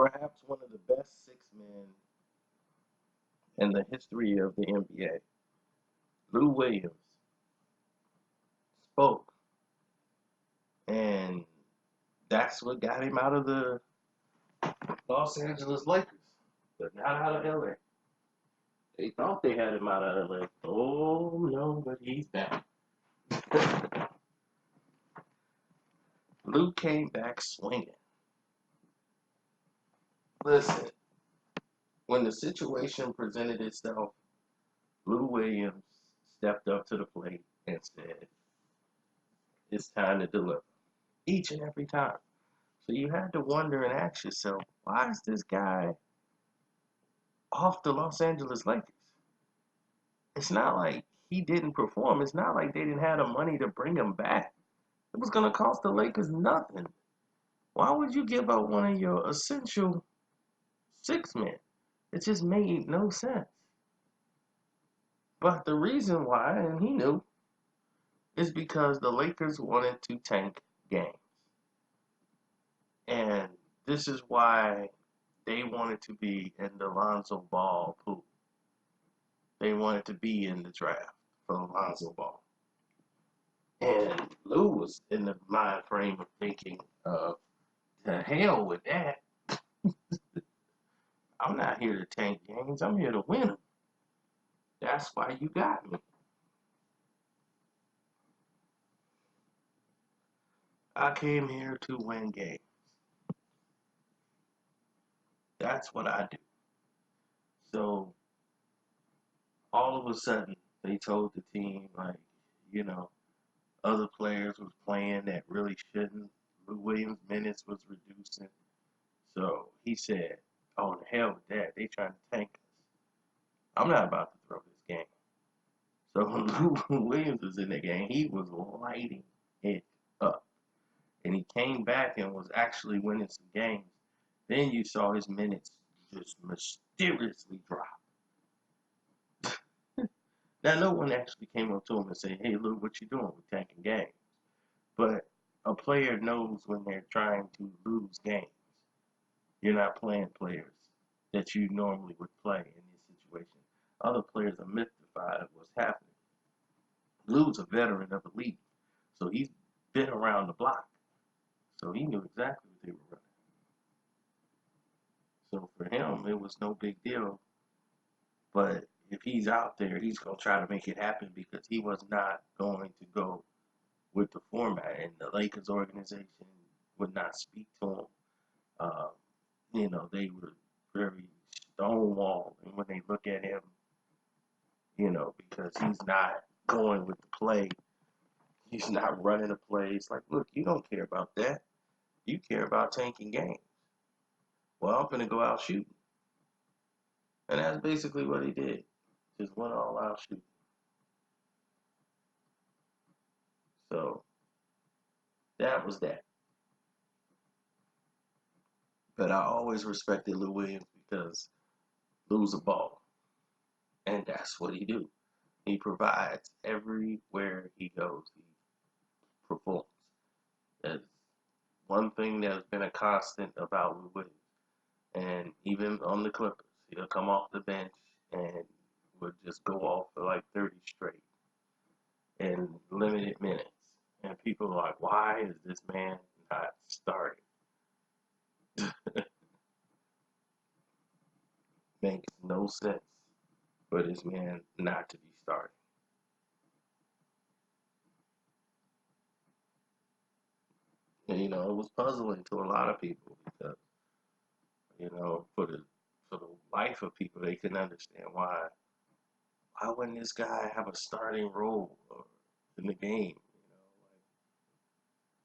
perhaps one of the best six men in the history of the NBA, Lou Williams, spoke, and that's what got him out of the Los Angeles Lakers, but not out of LA. They thought they had him out of LA. Oh no, but he's back. Lou came back swinging. Listen, when the situation presented itself, Lou Williams stepped up to the plate and said, "It's time to deliver." Each and every time. So you had to wonder and ask yourself, why is this guy off the Los Angeles Lakers? It's not like he didn't perform. It's not like they didn't have the money to bring him back. It was going to cost the Lakers nothing. Why would you give up one of your essential six men? It just made no sense. But the reason why, and he knew, is because the Lakers wanted to tank games. And this is why they wanted to be in the Lonzo Ball pool. They wanted to be in the draft for Lonzo Ball. And Lou was in the mind frame of thinking, to hell with that. I'm not here to tank games. I'm here to win them. That's why you got me. I came here to win games. That's what I do. So all of a sudden, they told the team, like, you know, other players was playing that really shouldn't. Lou Williams' minutes was reducing. So he said, oh, the hell with that. They trying to tank us. I'm not about to throw this game. So when Lou Williams was in the game, he was lighting it up. And he came back and was actually winning some games. Then you saw his minutes just mysteriously drop. Now, no one actually came up to him and said, hey, Lou, what you doing? We're tanking games. But a player knows when they're trying to lose games. You're not playing players that you normally would play in this situation. Other players are mystified of what's happening. Lou's a veteran of the league, so he's been around the block. So he knew exactly what they were running. So for him, it was no big deal. But if he's out there, he's going to try to make it happen because he was not going to go with the format. And the Lakers organization would not speak to him. They were very stonewalled. And when they look at him, because he's not going with the play, he's not running the play. It's like, look, you don't care about that. You care about tanking games. Well, I'm going to go out shooting. And that's basically what he did. Just went all out shooting. So that was that. But I always respected Lou Williams because Lou's a ball. And that's what he do. He provides everywhere he goes. He performs. That's one thing that's been a constant about Lou Williams. And even on the Clippers, he'll come off the bench and would just go off for like 30 straight in limited minutes. And people are like, why is this man not starting? Makes no sense for this man not to be starting. And, it was puzzling to a lot of people because, for the life of people, they couldn't understand why wouldn't this guy have a starting role in the game? Like,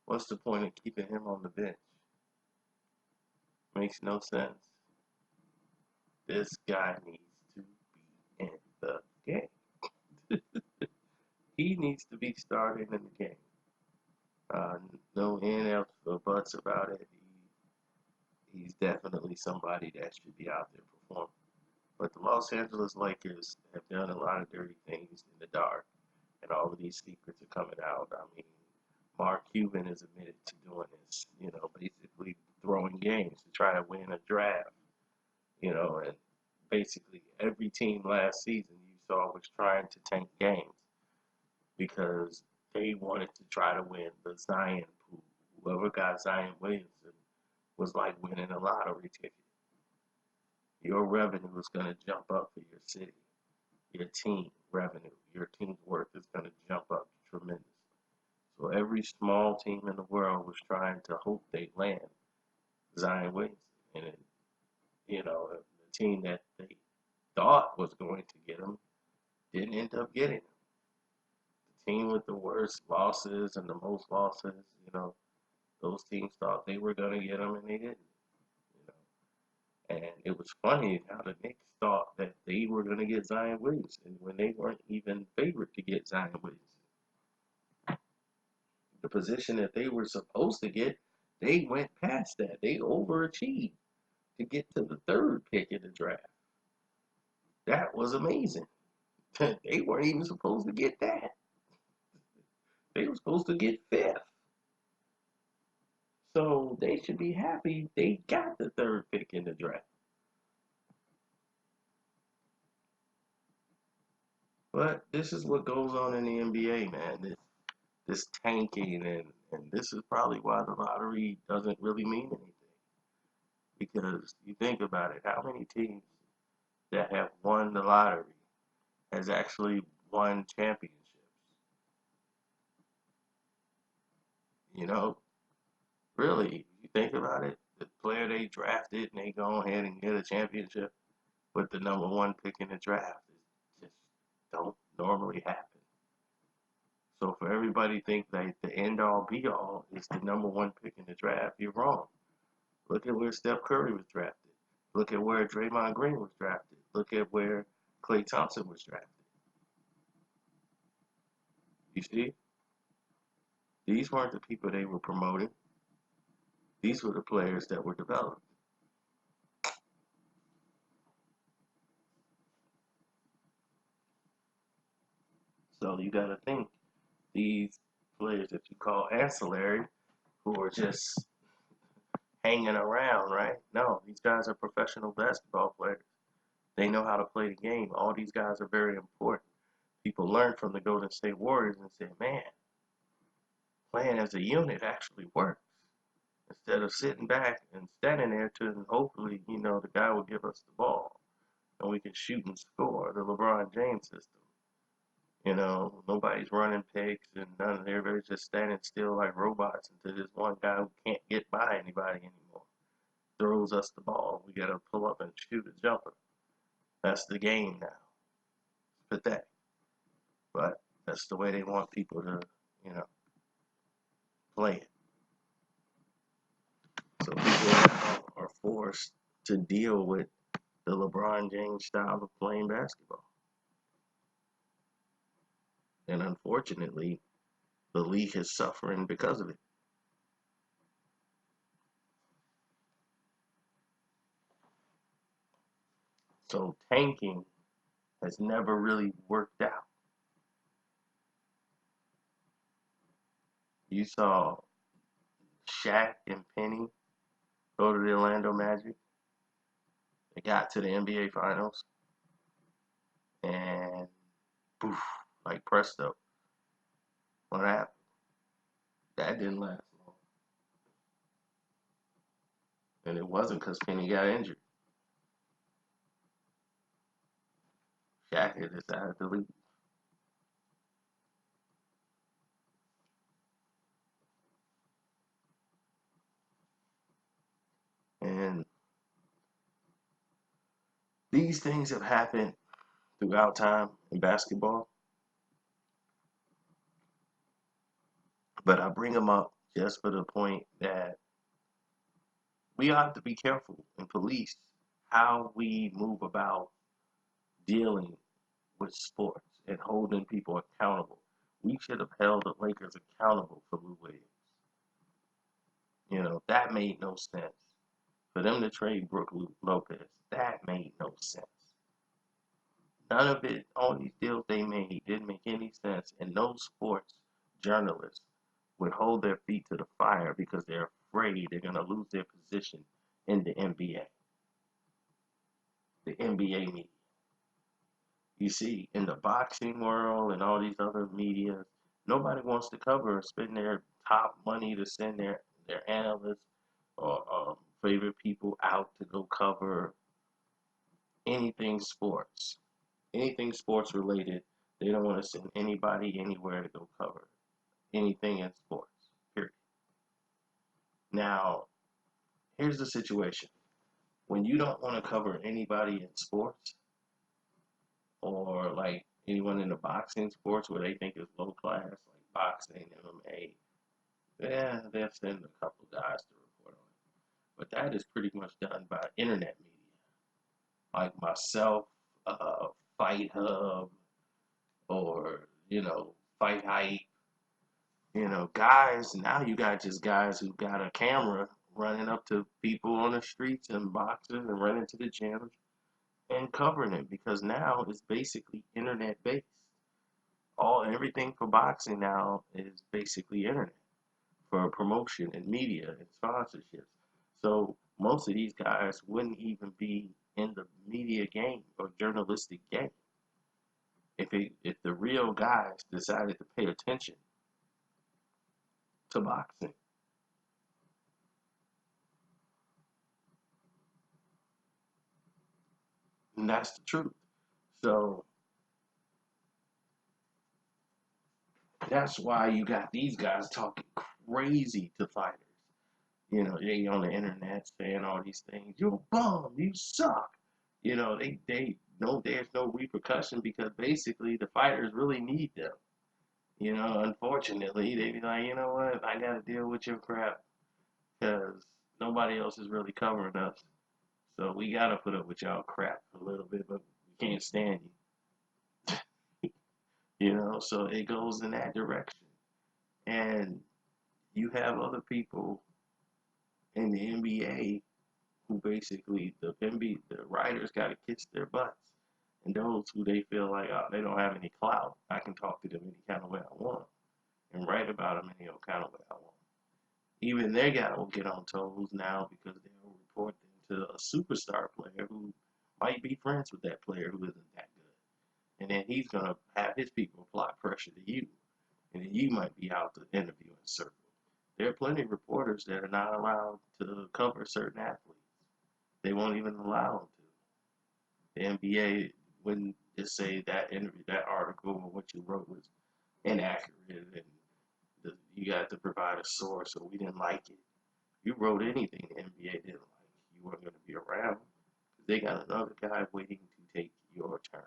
what's the point of keeping him on the bench? Makes no sense. This guy needs to be in the game. He needs to be starting in the game. No ifs or buts about it. He's definitely somebody that should be out there performing. But the Los Angeles Lakers have done a lot of dirty things in the dark, and all of these secrets are coming out. I mean, Mark Cuban is admitted to doing this. Basically throwing games to try to win a draft, and basically every team last season you saw was trying to tank games because they wanted to try to win the Zion pool. Whoever got Zion Williamson was like winning a lottery ticket. Your revenue is going to jump up for your city. Your team revenue, your team's worth is going to jump up tremendously. So every small team in the world was trying to hope they land Zion Williamson. And, the team that they thought was going to get him didn't end up getting him. The team with the worst losses and the most losses, those teams thought they were going to get him and they didn't. And it was funny how the Knicks thought that they were going to get Zion Williamson when they weren't even favored to get Zion Williamson. The position that they were supposed to get, they went past that. They overachieved to get to the third pick in the draft. That was amazing. They weren't even supposed to get that. They were supposed to get fifth. So they should be happy they got the third pick in the draft. But this is what goes on in the NBA, man. This tanking, and this is probably why the lottery doesn't really mean anything. Because you think about it, how many teams that have won the lottery has actually won championships? Really, you think about it, the player they drafted and they go ahead and get a championship with the number one pick in the draft, it just don't normally happen. So for everybody to think that the end all be all is the number one pick in the draft, you're wrong. Look at where Steph Curry was drafted. Look at where Draymond Green was drafted. Look at where Klay Thompson was drafted. You see? These weren't the people they were promoting. These were the players that were developed. So you got to think these players that you call ancillary, who are just hanging around, right? No, these guys are professional basketball players. They know how to play the game. All these guys are very important. People learn from the Golden State Warriors and say, man, playing as a unit actually works. Instead of sitting back and standing there to hopefully, the guy will give us the ball and we can shoot and score. The LeBron James system. Nobody's running picks and none of everybody's just standing still like robots until this one guy who can't get by anybody anymore throws us the ball. We gotta pull up and shoot a jumper. That's the game now. It's pathetic. But that's the way they want people to, play it. So people now are forced to deal with the LeBron James style of playing basketball. And unfortunately, the league is suffering because of it. So tanking has never really worked out. You saw Shaq and Penny go to the Orlando Magic. They got to the NBA Finals, and poof, like presto, what happened? That didn't last long. And it wasn't because Penny got injured. Shaq had decided to leave. And these things have happened throughout time in basketball, but I bring them up just for the point that we have to be careful and police how we move about dealing with sports and holding people accountable. We should have held the Lakers accountable for Lou Williams. That made no sense. For them to trade Brook Lopez, that made no sense. None of it, all these deals they made didn't make any sense, and no sports journalists would hold their feet to the fire because they're afraid they're going to lose their position in the NBA, the NBA media. You see, in the boxing world and all these other media, nobody wants to cover or spend their top money to send their analysts or favorite people out to go cover anything sports. Anything sports related, they don't want to send anybody anywhere to go cover anything in sports, period. Now, here's the situation. When you don't want to cover anybody in sports or like anyone in the boxing sports where they think is low class, like boxing, MMA, yeah, they'll send a couple guys to report on it. But that is pretty much done by internet media, like myself, Fight Hub, or, Fight Hype. Guys, now you got just guys who got a camera running up to people on the streets and boxing and running to the gyms and covering it because now it's basically internet based. Everything for boxing now is basically internet for promotion and media and sponsorships. So most of these guys wouldn't even be in the media game or journalistic game if the real guys decided to pay attention to boxing. And that's the truth. So that's why you got these guys talking crazy to fighters. They on the internet saying all these things. You're a bum. You suck. They know there's no repercussion because basically the fighters really need them. Unfortunately, they be like, you know what? I got to deal with your crap because nobody else is really covering us. So we got to put up with y'all crap a little bit, but we can't stand you. So it goes in that direction. And you have other people in the NBA who basically the writers got to kiss their butts, and those who they feel like they don't have any clout, I can talk to them any kind of way I want and write about them any kind of way I want. Even they got to get on toes now because they'll report them to a superstar player who might be friends with that player who isn't that good, and then he's gonna have his people apply pressure to you, and then you might be out the interviewing circle. There are plenty of reporters that are not allowed to cover certain athletes. They won't even allow them to. The NBA wouldn't just say that interview, that article, or what you wrote was inaccurate, and you got to provide a source, or we didn't like it. You wrote anything the NBA didn't like, you weren't going to be around. They got another guy waiting to take your turn.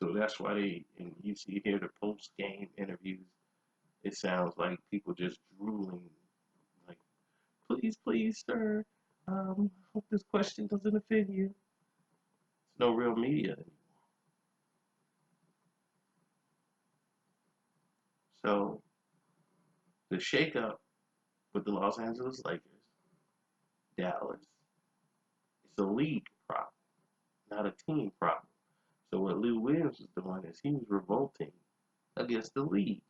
So that's why and you see here the post-game interviews, it sounds like people just drooling, like, please, please, sir, hope this question doesn't offend you. It's no real media anymore. So the shakeup with the Los Angeles Lakers, Dallas, it's a league problem, not a team problem. So what Lou Williams was doing is he was revolting against the league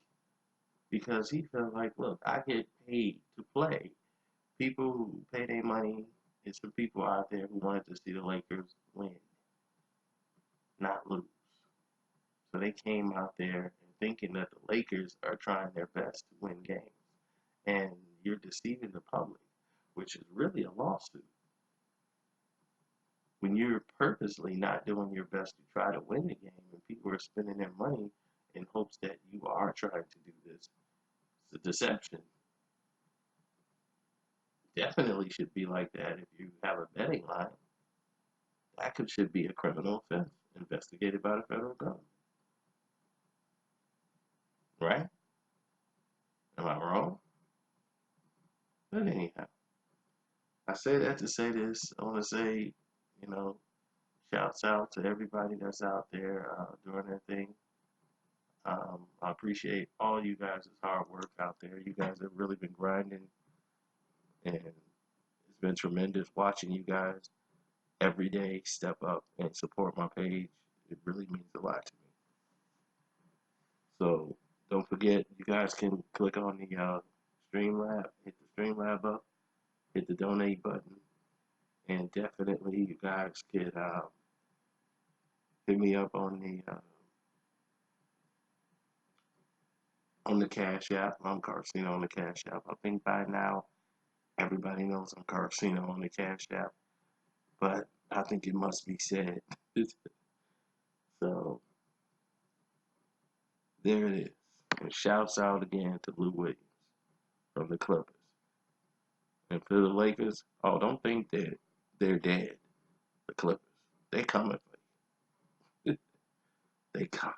because he felt like, look, I get paid to play. People who pay their money, it's the people out there who wanted to see the Lakers win, not lose. So they came out there and thinking that the Lakers are trying their best to win games. And you're deceiving the public, which is really a lawsuit. When you're purposely not doing your best to try to win the game and people are spending their money in hopes that you are trying to do this, it's a deception. Definitely should be like that if you have a betting line. Should be a criminal offense investigated by the federal government. Right? Am I wrong? But anyhow, I say that to say this. I want to say, you know, shouts out to everybody that's out there doing their thing. I appreciate all you guys' hard work out there. You guys have really been grinding, and it's been tremendous watching you guys every day step up and support my page. It really means a lot to me. So don't forget, you guys can click on the Streamlab, hit the Streamlab up, hit the donate button, and definitely you guys could hit me up on the Cash App. I'm Carcino on the Cash App. I think by now everybody knows I'm Carcino on the Cash App, but I think it must be said. So there it is. And shouts out again to Lou Williams from the Clippers. And for the Lakers, oh, don't think that they're dead. The Clippers, they coming for you. They coming.